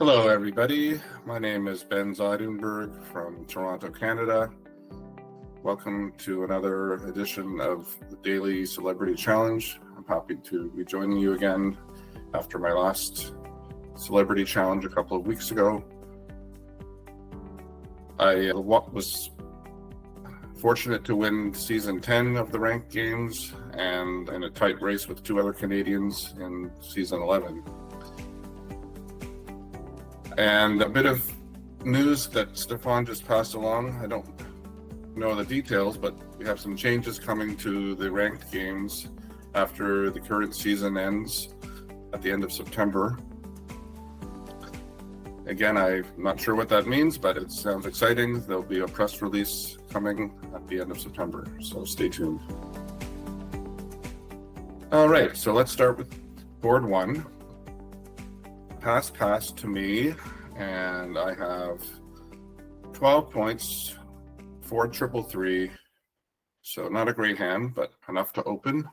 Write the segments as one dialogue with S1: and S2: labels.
S1: Hello, everybody. My name is Ben Zeidenberg from Toronto, Canada. Welcome to another edition of the Daily Celebrity Challenge. I'm happy to be joining you again after my last Celebrity Challenge a couple of weeks ago. I was fortunate to win Season 10 of the ranked games and in a tight race with two other Canadians in Season 11. And a bit of news that Stefan just passed along. I don't know the details, but we have some changes coming to the ranked games after the current season ends at the end of September. Again, I'm not sure what that means, but it sounds exciting. There'll be a press release coming at the end of September, so stay tuned. All right, so let's start with board one. Pass to me, and I have 12 points, 4 333, so not a great hand, but enough to open.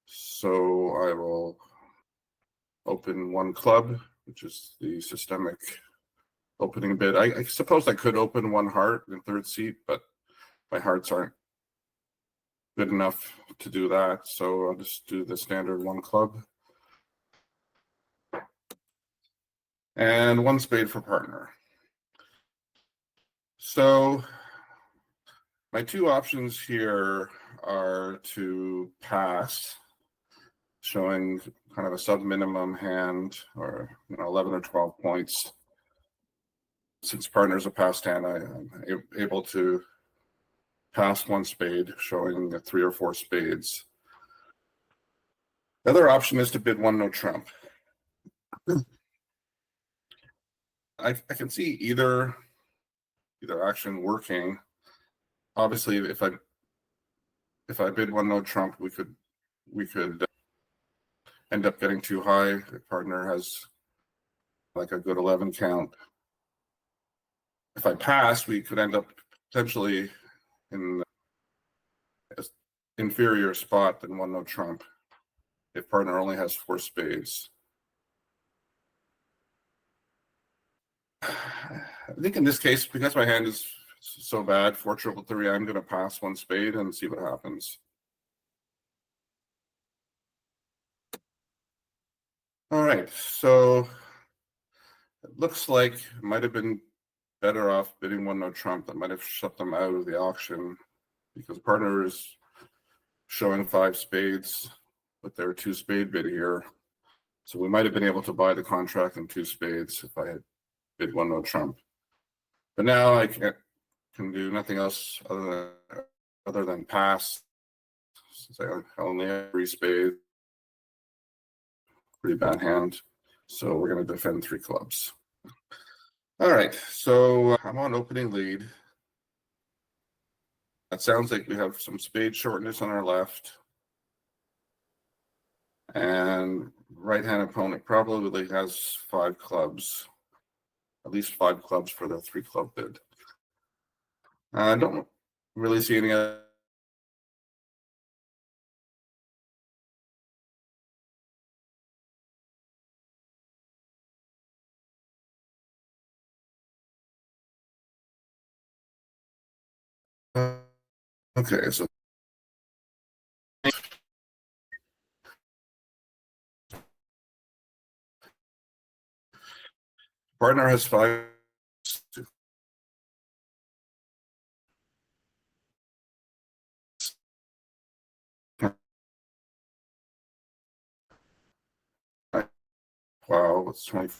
S1: So I will open one club, which is the systemic opening bid. I suppose I could open one heart in third seat, but my hearts aren't good enough to do that, so I'll just do the standard one club. And one spade for partner. So my two options here are to pass, showing kind of a sub-minimum hand, or 11 or 12 points. Since partner's a passed hand, I'm able to pass one spade, showing 3 or 4 spades. The other option is to bid one no trump. I can see either action working. Obviously, if I bid one no trump, we could end up getting too high. The partner has like a good 11 count. If I pass, we could end up potentially in an inferior spot than one no trump if partner only has 4 spades. I think in this case, because my hand is so bad, 4 333, I'm going to pass one spade and see what happens. All right, so it looks like it might have been better off bidding one no trump. That might have shut them out of the auction because partner is showing 5 spades with their 2 spade bid here. So we might have been able to buy the contract in 2 spades if I had bid one no trump. But now I can do nothing else other than pass, since I only have 3 spades. Pretty bad hand. So we're going to defend 3 clubs. All right, so I'm on opening lead. It sounds like we have some spade shortness on our left. And right-hand opponent probably has 5 clubs, at least 5 clubs for the 3 club bid. I don't really see any other. Okay, so partner has 5. Wow, it's 20.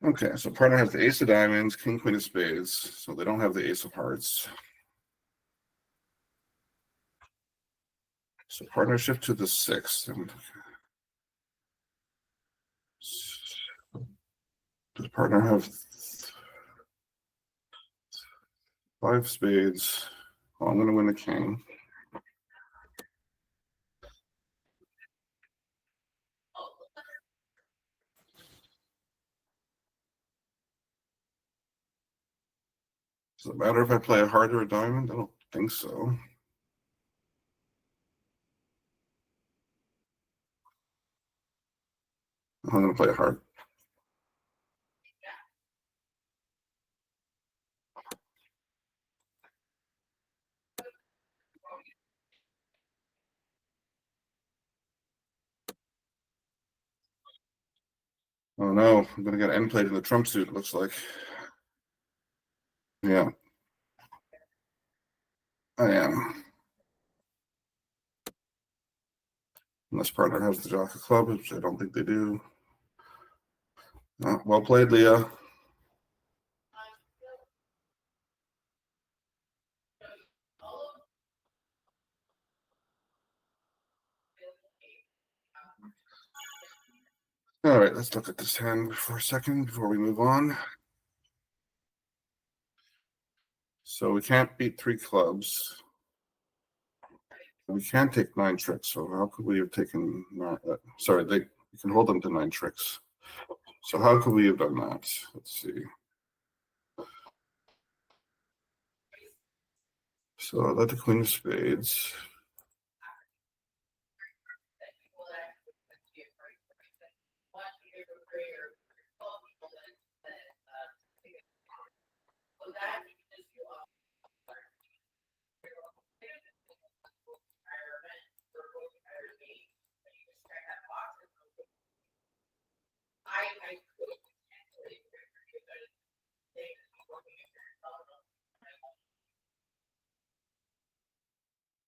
S1: Okay, so partner has the ace of diamonds, king, queen of spades, so they don't have the ace of hearts. So partner shift to the 6th. And does partner have 5 spades? Well, I'm going to win the king. Does it matter if I play a heart or a diamond? I don't think so. I'm going to play a heart. Oh no, I'm going to get end played in the trump suit, it looks like. Yeah, I am. Unless partner has the jack of clubs, which I don't think they do. Well played, Leah. All right, let's look at this hand for a second before we move on. So we can't beat 3 clubs. We can take 9 tricks. So how could we have taken? Sorry, you can hold them to 9 tricks. So how could we have done that? Let's see. So I let the queen of spades.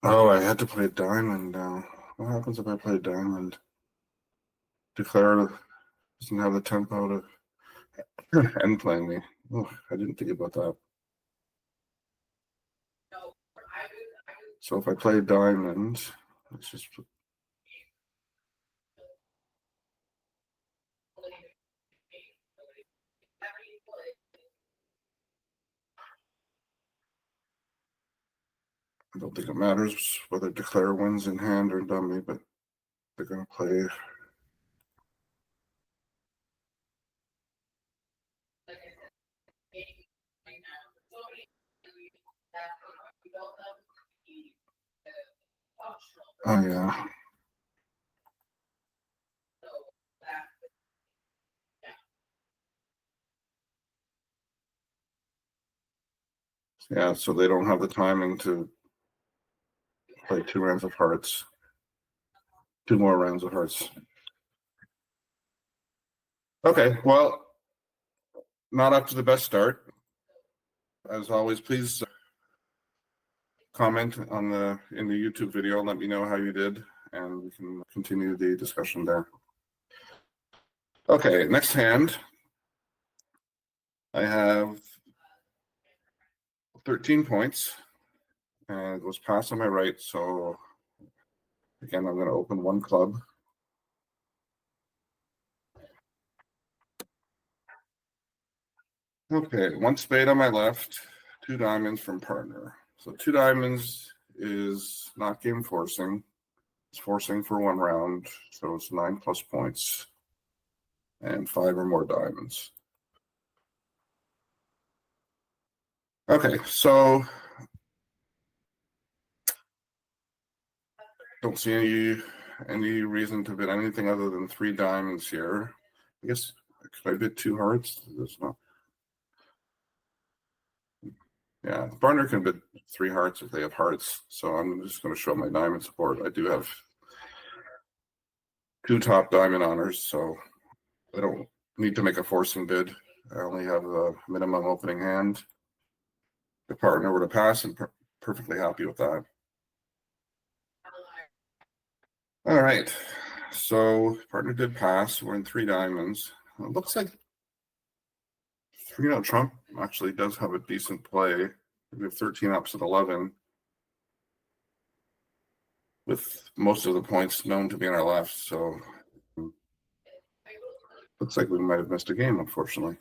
S1: Oh, I had to play a diamond. What happens if I play a diamond? Declare doesn't have the tempo to end playing me. Oh, I didn't think about that. So if I play diamond, let's just put. I don't think it matters whether declare wins in hand or dummy, but they're going to play. Oh, yeah. Yeah, so they don't have the timing to play 2 rounds of hearts. 2 more rounds of hearts. Okay, well, not up to the best start. As always, please comment in the YouTube video. Let me know how you did, and we can continue the discussion there. Okay, next hand. I have 13 points, and it goes pass on my right. So again, I'm going to open 1 club. Okay, 1 spade on my left, 2 diamonds from partner. So 2 diamonds is not game forcing. It's forcing for 1 round, so it's 9 plus points, and 5 or more diamonds. Okay, so don't see any reason to bid anything other than 3 diamonds here. I guess could I bid 2 hearts? There's not. Yeah, the partner can bid 3 hearts if they have hearts. So I'm just going to show my diamond support. I do have 2 top diamond honors, so I don't need to make a forcing bid. I only have a minimum opening hand. The partner were to pass, I'm perfectly happy with that. All right, so partner did pass. We're in 3 diamonds. It looks like Trump actually does have a decent play. We have 13 ups at 11, with most of the points known to be on our left. So looks like we might have missed a game, unfortunately.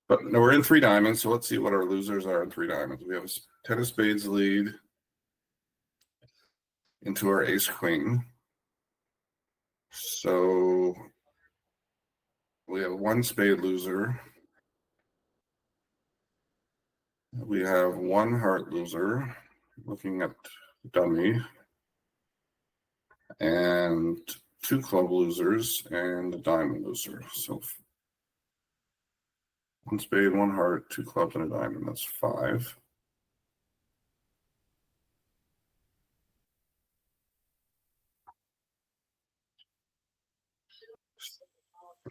S1: But no, we're in 3 diamonds, so let's see what our losers are in 3 diamonds. We have a 10 of spades lead into our ace queen. So we have 1 spade loser. We have 1 heart loser, looking at dummy, and 2 club losers and a diamond loser. So 1 spade, 1 heart, 2 clubs, and a diamond. That's 5.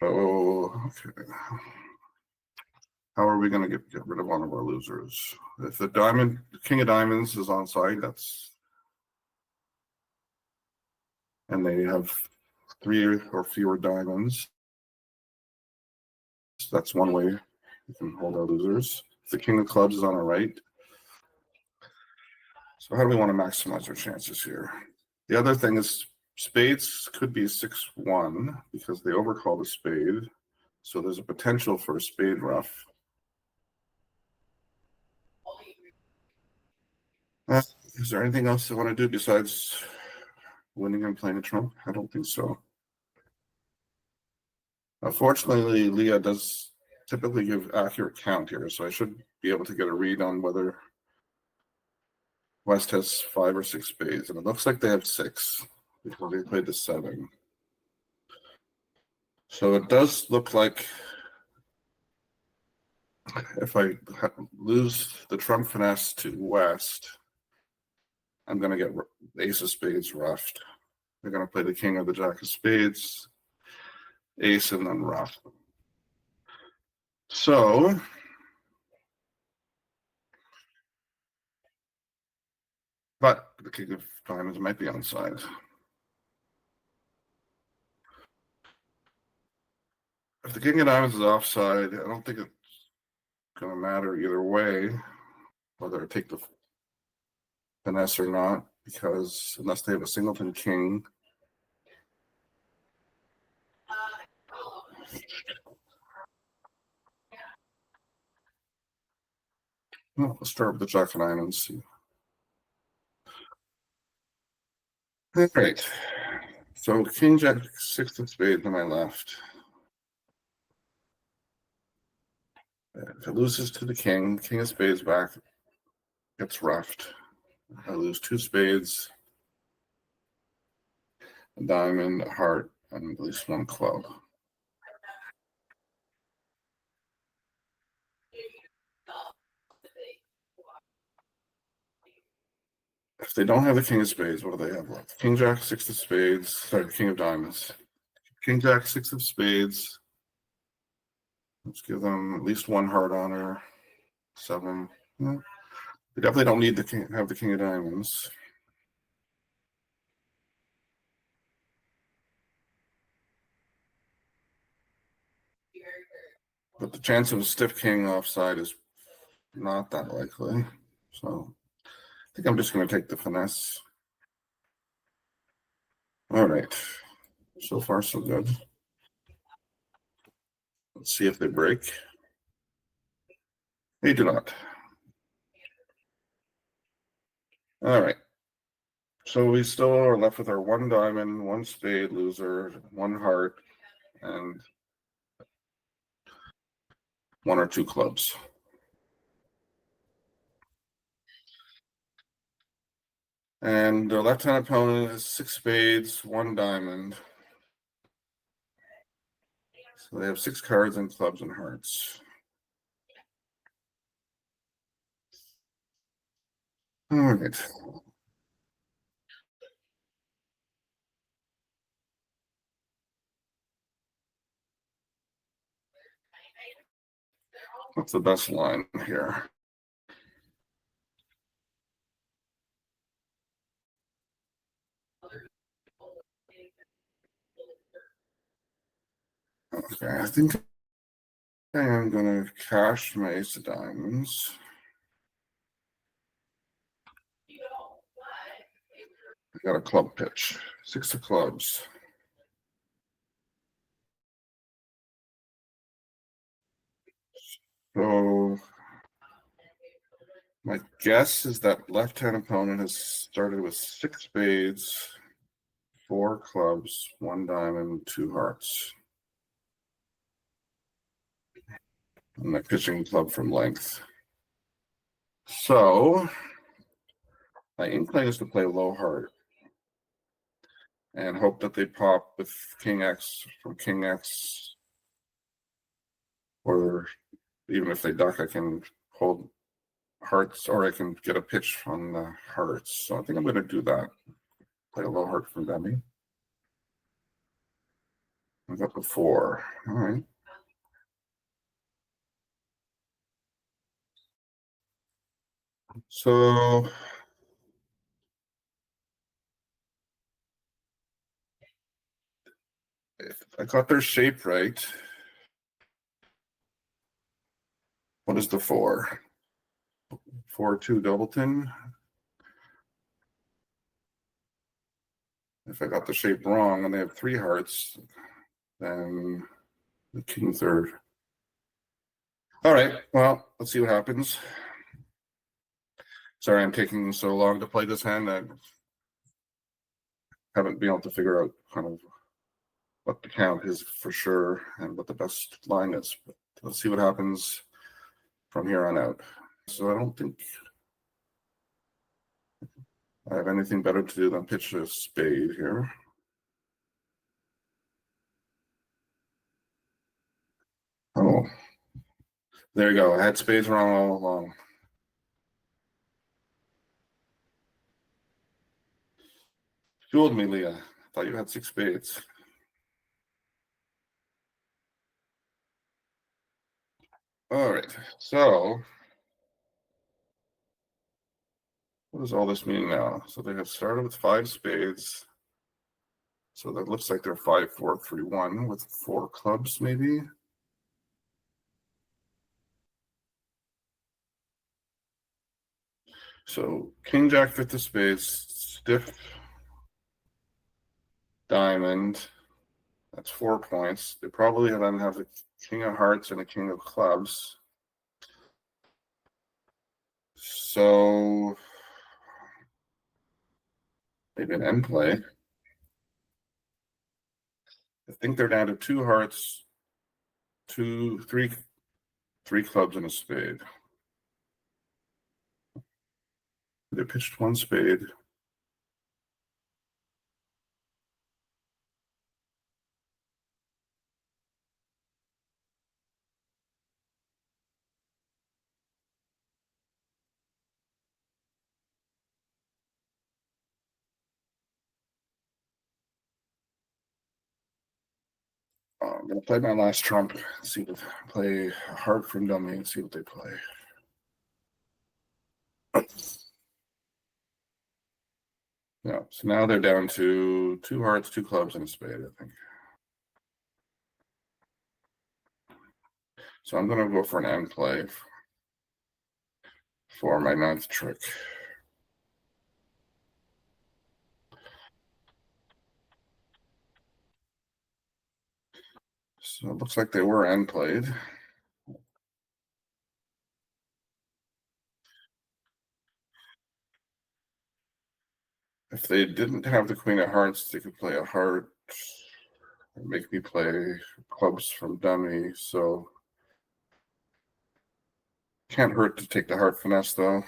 S1: Oh, okay. How are we going to get rid of one of our losers? If the king of diamonds is on side, and they have 3 or fewer diamonds, that's one way we can hold our losers. If the king of clubs is on our right. So how do we want to maximize our chances here? The other thing is spades could be 6-1 because they overcall the spade. So there's a potential for a spade ruff. Is there anything else I want to do besides winning and playing a trump? I don't think so. Unfortunately, Leah does typically give accurate count here, so I should be able to get a read on whether West has 5 or 6 spades, and it looks like they have 6 because they played the 7. So it does look like if I lose the trump finesse to West, I'm going to get the ace of spades roughed. They're going to play the king or the jack of spades, ace, and then rough. So but the king of diamonds might be on side. If the king of diamonds is offside, I don't think it's going to matter either way whether I take the finesse or not, because unless they have a singleton king. Well, let's start with the jack of diamonds. All right. So king, jack, 6 of spades on my left. If it loses to the king of spades back gets roughed. I lose 2 spades, a diamond, a heart, and at least 1 club. If they don't have the king of spades, what do they have left? King, jack, 6 of spades. Sorry, king of diamonds. King, jack, 6 of spades. Let's give them at least 1 heart honor. 7. Yeah. They definitely don't need to have the king of diamonds. But the chance of a stiff king offside is not that likely. So I think I'm just going to take the finesse. All right. So far, so good. Let's see if they break. They do not. All right. So we still are left with our 1 diamond, 1 spade loser, 1 heart, and 1 or 2 clubs. And the left-hand opponent is 6 spades, 1 diamond. So they have 6 cards and clubs and hearts. All right. What's the best line here? Okay, I think Okay, I'm going to cash my ace of diamonds. I got a club pitch, 6 of clubs. So my guess is that left-hand opponent has started with 6 spades, 4 clubs, 1 diamond, 2 hearts. And my pitching club from length. So my inkling is to play low heart and hope that they pop with King X from King X, or even if they duck, I can hold hearts, or I can get a pitch from the hearts. So I think I'm going to do that. Play a low heart from dummy. I got the 4. All right. So if I got their shape right, what is the 4? 4-2 Doubleton. If I got the shape wrong and they have 3 hearts, then the King third. All right, well, let's see what happens. Sorry I'm taking so long to play this hand. I haven't been able to figure out kind of what the count is for sure and what the best line is. But let's see what happens from here on out. So I don't think I have anything better to do than pitch a spade here. Oh, there you go. I had spades wrong all along. Fooled me, Leah. I thought you had 6 spades. All right, so what does all this mean now? So they have started with 5 spades. So that looks like they're 5-4-3-1 with 4 clubs, maybe. So King Jack 5 of spades, stiff diamond. That's 4 points. They probably then have the King of Hearts and the King of Clubs. So maybe an end play. I think they're down to 2 hearts, 3 clubs, and a spade. They pitched 1 spade. I'm gonna play my last trump. See what play a heart from dummy and see what they play. Yeah, so now they're down to 2 hearts, 2 clubs, and a spade, I think. So I'm gonna go for an end play for my 9th trick. So it looks like they were end played. If they didn't have the Queen of Hearts, they could play a heart and make me play clubs from dummy. So can't hurt to take the heart finesse though.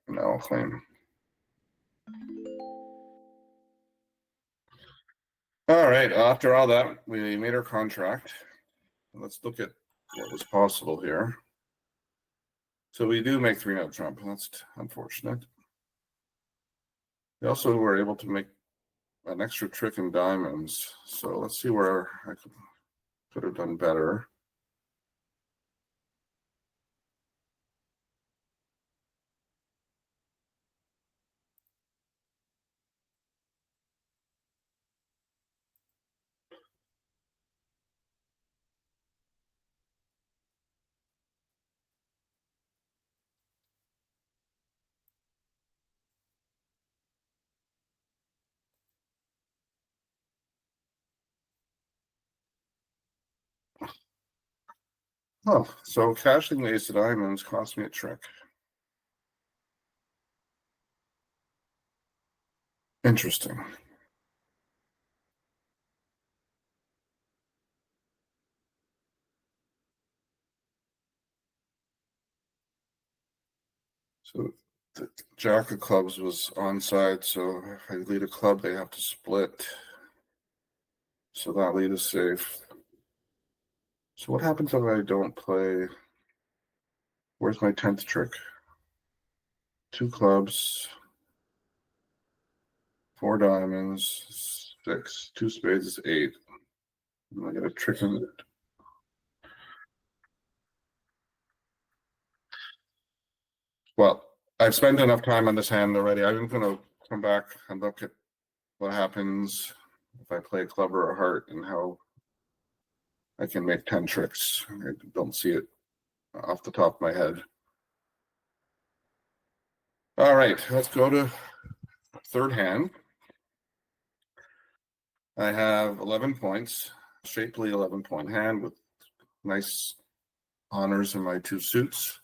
S1: No, I'll claim. All right, after all that, we made our contract. Let's look at what was possible here. So we do make 3-note trump. That's unfortunate. We also were able to make an extra trick in diamonds. So let's see where I could have done better. Oh, so cashing the ace of diamonds cost me a trick. Interesting. So the jack of clubs was onside, so if I lead a club, they have to split. So that lead is safe. So what happens if I don't play? Where's my 10th trick? Two clubs, four diamonds, six, two spades is eight. I got a trick in it. Well, I've spent enough time on this hand already. I'm going to come back and look at what happens if I play a club or a heart and how I can make 10 tricks. I don't see it off the top of my head. All right, let's go to third hand. I have 11 points, shapely 11-point hand with nice honors in my two suits.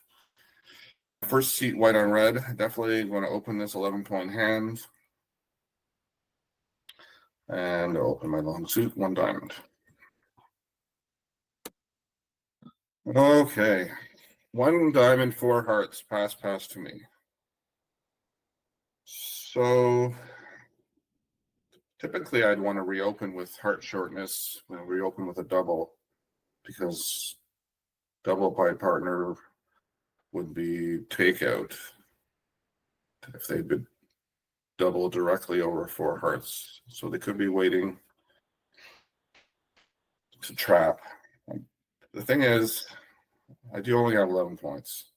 S1: First seat white on red. Definitely going to open this 11-point hand. And I'll open my long suit, one diamond. Okay, one diamond, four hearts, pass to me. So typically I'd want to reopen with heart shortness, reopen with a double, because double by partner would be takeout if they'd been double directly over four hearts. So they could be waiting to trap. The thing is, I do only have 11 points.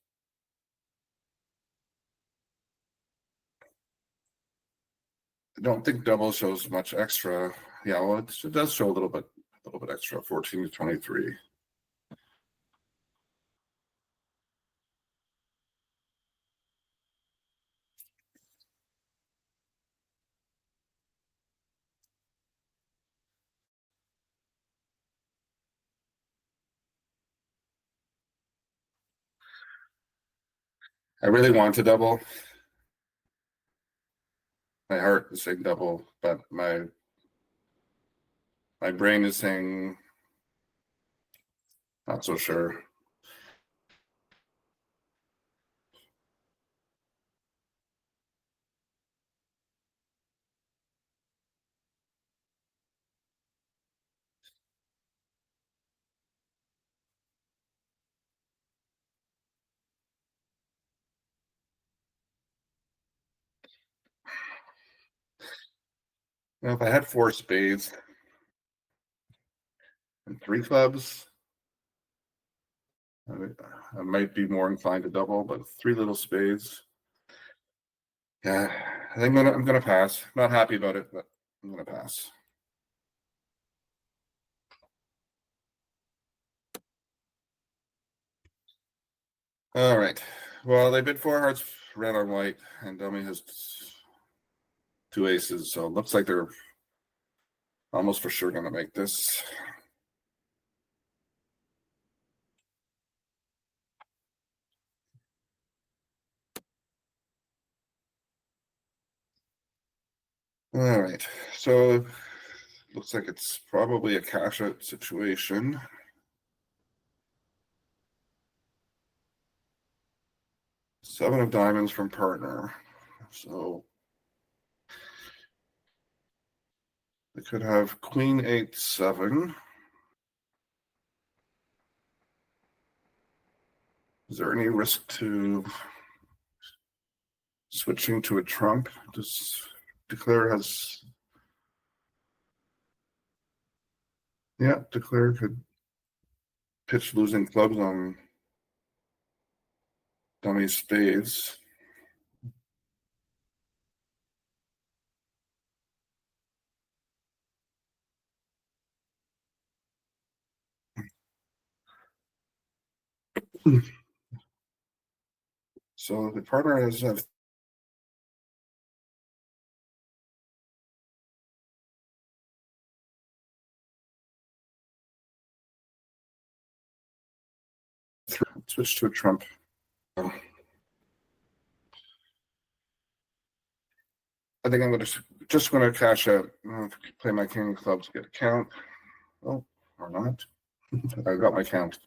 S1: I don't think double shows much extra. Yeah, well, it does show a little bit extra, 14 to 23. I really want to double. My heart is saying double, but my brain is saying not so sure. Now, if I had four spades and three clubs, I might be more inclined to double, but three little spades. Yeah, I think I'm gonna pass. Not happy about it, but I'm gonna pass. All right. Well, they bid four hearts, red on white, and dummy has two aces, so it looks like they're almost for sure gonna make this. All right. So looks like it's probably a cash out situation. Seven of diamonds from partner. So they could have queen, eight, seven. Is there any risk to switching to a trump? Does declare has, yeah, declare could pitch losing clubs on dummy spades. So the partner has switch to a trump. I think I'm just going to cash out. Play my king of clubs, get a count. Oh, or not. I got my count.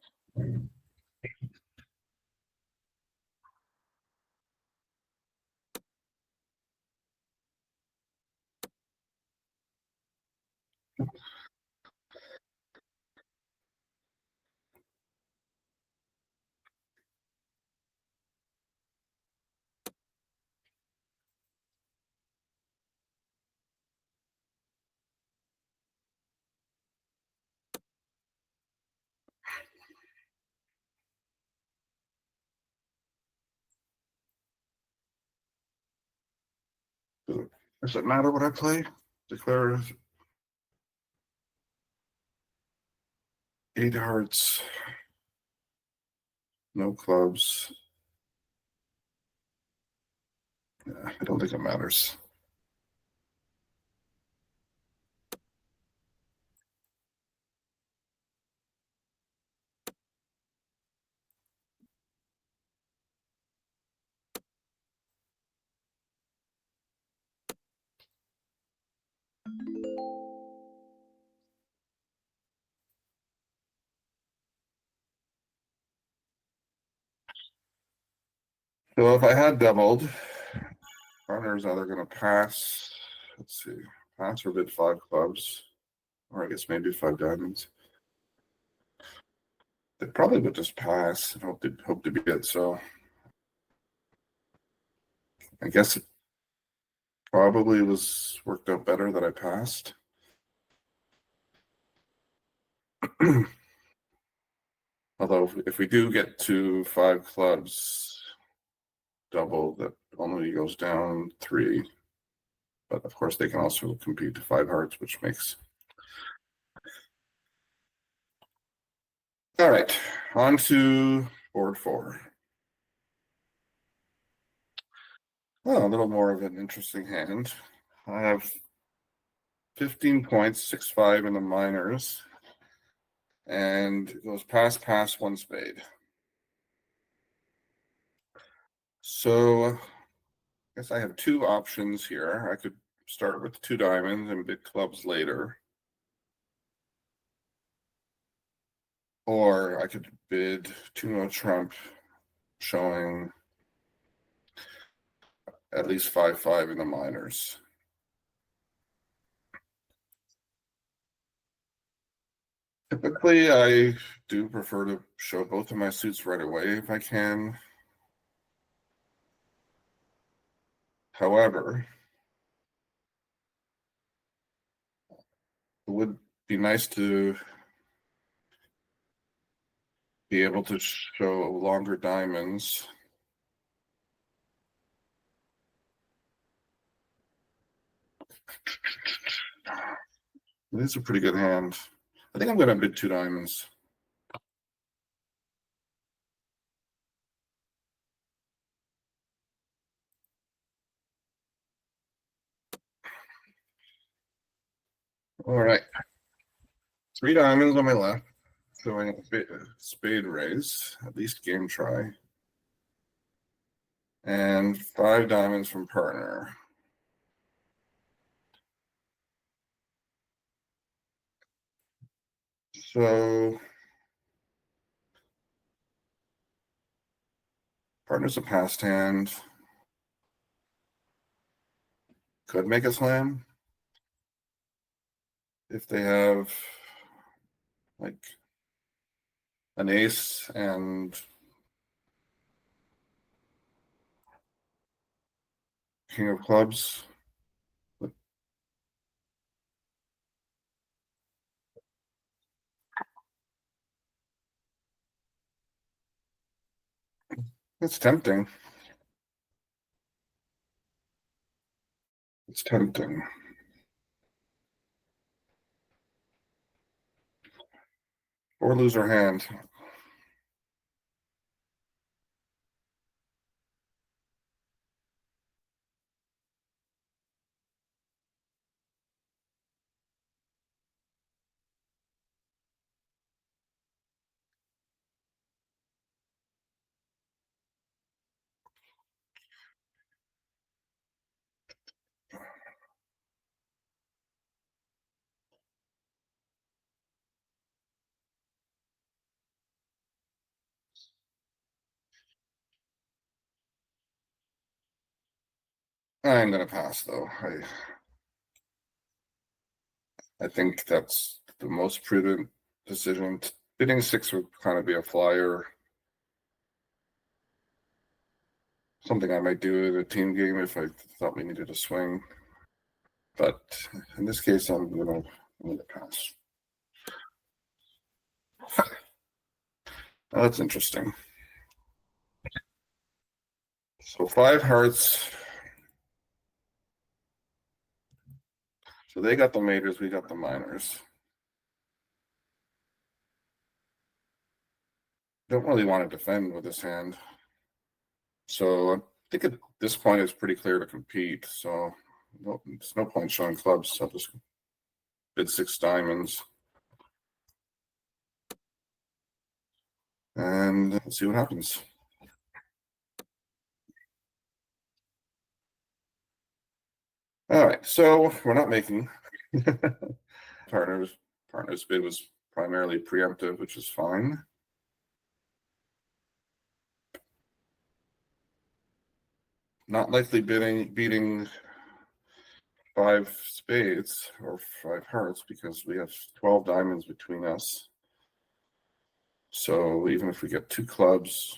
S1: Does it matter what I play? Declare 8 hearts, no clubs. Yeah, I don't think it matters. So if I had doubled, partner is either going to pass. Let's see, pass or bid 5 clubs, or I guess maybe 5 diamonds. They probably would just pass and hope to beat it. So I guess it probably was worked out better that I passed. Although if we do get to 5 clubs, double, that only goes down 3. But of course, they can also compete to 5 hearts, which makes. All right, on to board 4. Oh, a little more of an interesting hand. I have 15 points, 6-5 in the minors, and it goes pass, 1 spade. So I guess I have 2 options here. I could start with 2 diamonds and bid clubs later. Or I could bid 2-no trump, showing at least 5-5 in the minors. Typically, I do prefer to show both of my suits right away if I can. However, it would be nice to be able to show longer diamonds. It is a pretty good hand. I think I'm going to bid 2 diamonds. All right. 3 diamonds on my left, showing a spade raise, at least game try. And 5 diamonds from partner. So partner's a passed hand. Could make a slam if they have like an ace and king of clubs. It's tempting. It's tempting. Or lose our hand. I'm going to pass, though. I think that's the most prudent decision. Bidding 6 would kind of be a flyer. Something I might do in a team game if I thought we needed a swing. But in this case, I'm going to pass. That's interesting. So 5 hearts. So they got the majors, we got the minors. Don't really want to defend with this hand. So I think at this point it's pretty clear to compete. So there's no point showing clubs. I'll just bid 6 diamonds. And let's see what happens. All right, so we're not making. Partner's bid was primarily preemptive, which is fine. Not likely beating 5 spades or 5 hearts because we have 12 diamonds between us. So even if we get 2 clubs,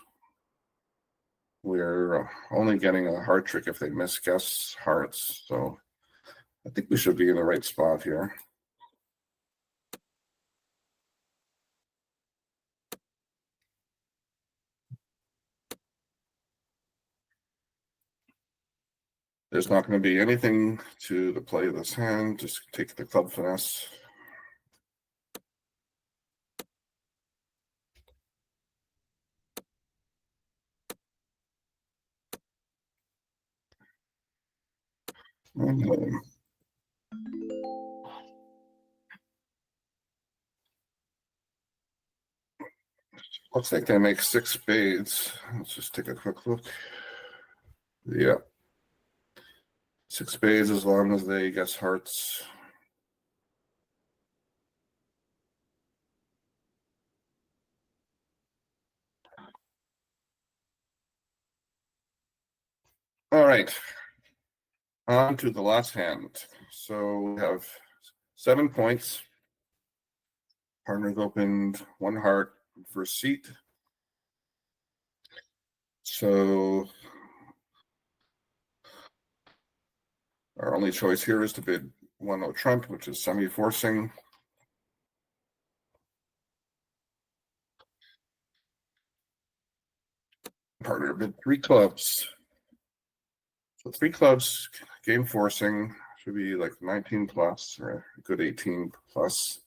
S1: we're only getting a heart trick if they misguess hearts. So I think we should be in the right spot here. There's not going to be anything to the play of this hand. Just take the club finesse. And, looks like they make 6 spades. Let's just take a quick look. Yeah. 6 spades as long as they guess hearts. All right. On to the last hand. So we have 7 points. Partners opened 1 heart for seat. So our only choice here is to bid 1-0 trump, which is semi-forcing. Partner bid 3 clubs. So 3 clubs, game forcing, should be like 19 plus or a good 18 plus.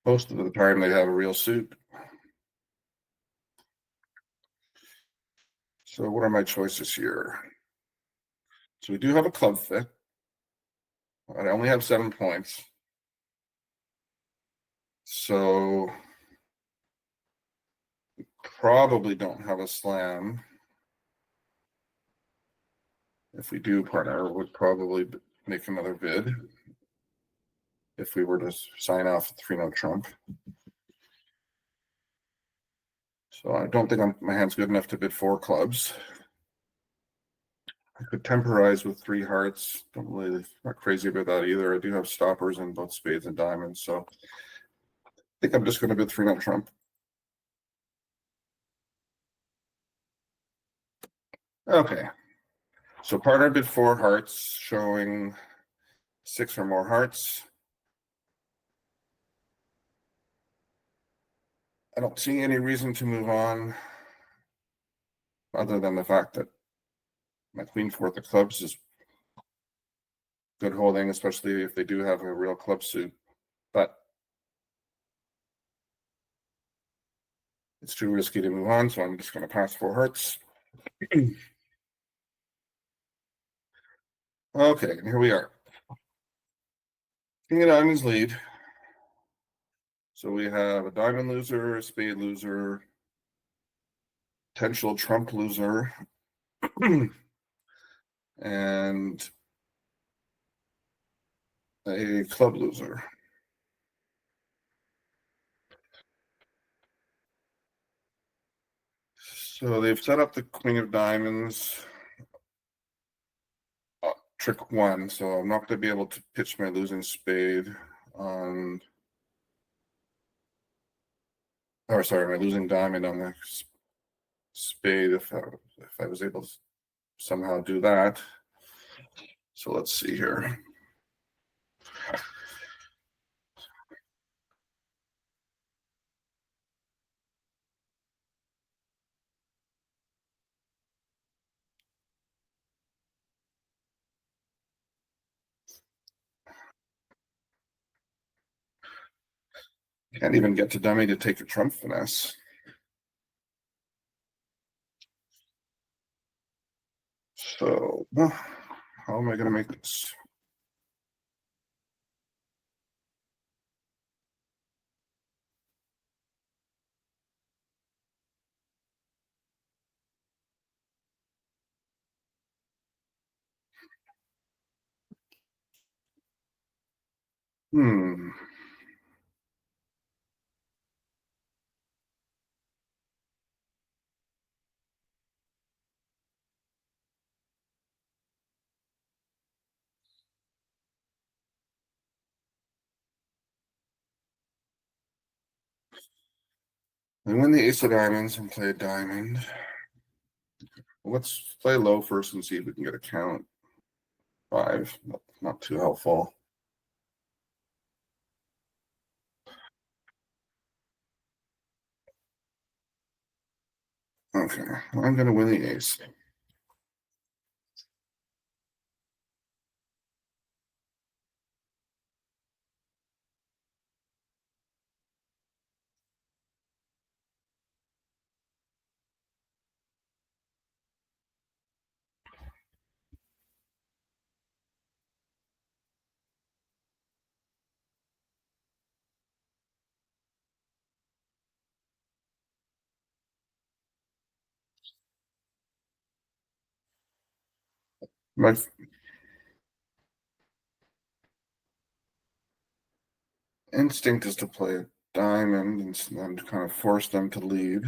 S1: Most of the time they have a real suit. So what are my choices here? So we do have a club fit. I only have 7 points. So probably don't have a slam. If we do, partner would probably make another bid if we were to sign off 3-0 trump. So I don't think my hand's good enough to bid 4 clubs. I could temporize with 3 hearts. Not crazy about that either. I do have stoppers in both spades and diamonds, so I think I'm just going to bid 3-0 trump. Okay. So partner bid 4 hearts, showing 6 or more hearts. I don't see any reason to move on other than the fact that my queen 4 of clubs is good holding, especially if they do have a real club suit. But it's too risky to move on, so I'm just going to pass 4 hearts. Okay, and here we are. King of diamonds lead. So we have a diamond loser, a spade loser, potential trump loser, and a club loser. So they've set up the queen of diamonds. trick one, so I'm not going to be able to pitch my losing spade on, or sorry, my losing diamond on the spade if I was able to somehow do that. So let's see here. Can't even get to dummy to take a trump finesse. So, how am I going to make this? Hmm. I win the ace of diamonds and play a diamond. Let's play low first and see if we can get a count. 5, not too helpful. Okay, I'm going to win the ace. My instinct is to play a diamond and kind of force them to lead.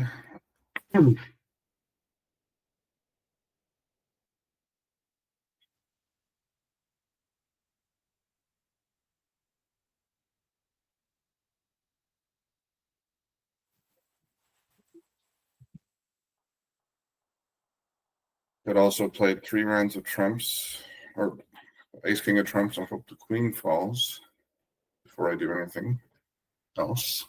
S1: But also played 3 rounds of trumps, or ace king of trumps. I hope the queen falls before I do anything else.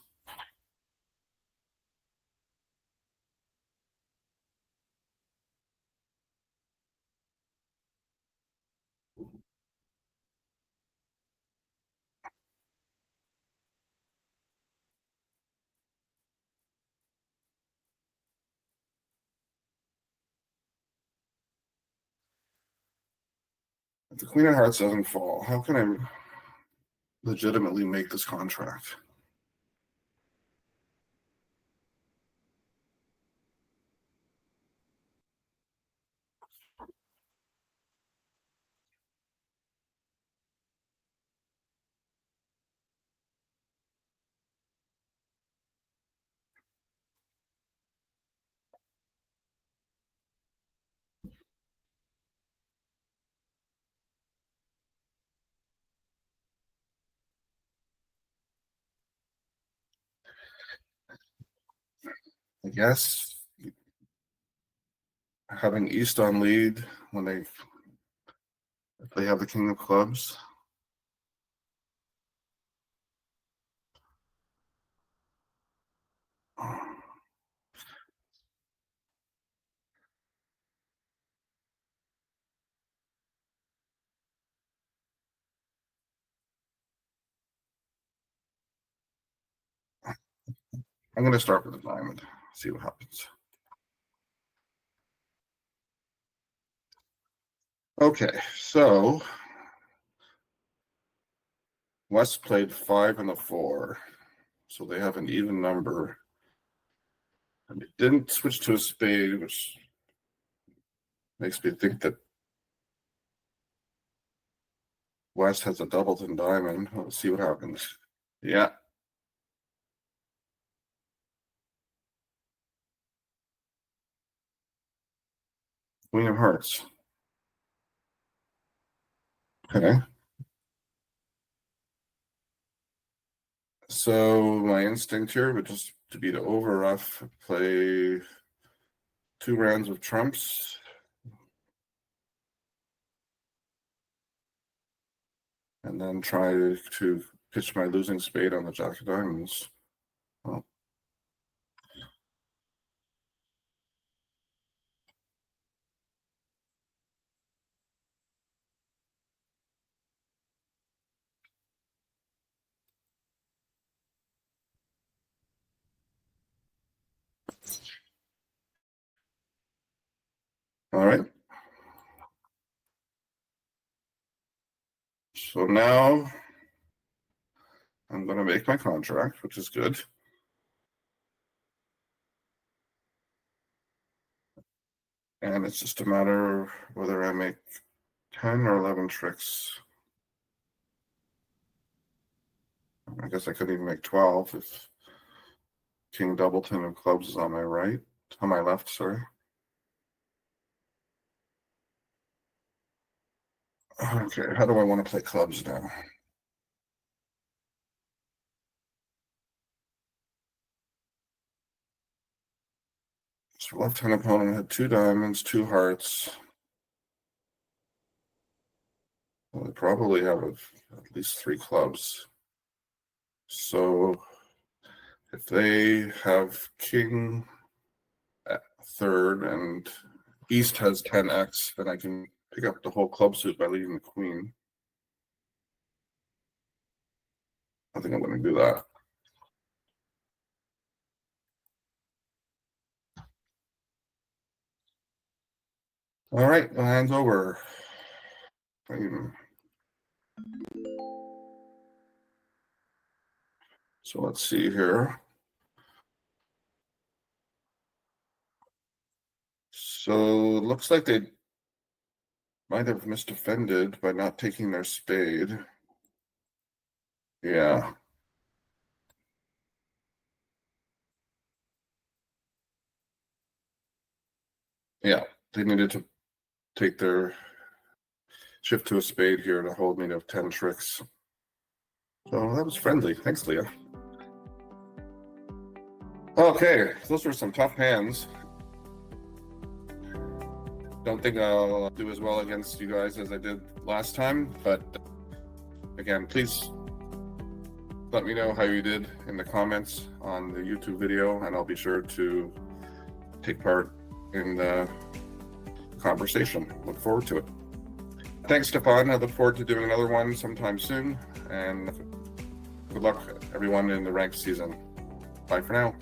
S1: If the queen of hearts doesn't fall, how can I legitimately make this contract? I guess having East on lead when if they have the king of clubs. I'm going to start with a diamond, see what happens. Okay, so West played 5 and a 4, so they have an even number. And it didn't switch to a spade, which makes me think that West has a doubleton diamond. Let's see what happens. Yeah. Queen of hearts. Okay. So my instinct here would just to be to over rough, play 2 rounds of trumps. And then try to pitch my losing spade on the jack of diamonds. Well, all right. So now I'm going to make my contract, which is good. And it's just a matter of whether I make 10 or 11 tricks. I guess I could even make 12 if King Doubleton of clubs is on my right, on my left, sorry. Okay, how do I want to play clubs now? So left-hand opponent had 2 diamonds, 2 hearts. Well, they probably have at least 3 clubs. So if they have king at third and East has 10x, then I can pick up the whole club suit by leaving the queen. I think I'm going to do that. All right, the hand's over. So let's see here. So it looks like they might have misdefended by not taking their spade. Yeah. Yeah, they needed to take their shift to a spade here to hold me to 10 tricks. So that was friendly. Thanks, Leah. Okay, those were some tough hands. Don't think I'll do as well against you guys as I did last time, but again, please let me know how you did in the comments on the YouTube video, and I'll be sure to take part in the conversation. Look forward to it. Thanks, Stefan. I look forward to doing another one sometime soon, and good luck, everyone, in the ranked season. Bye for now.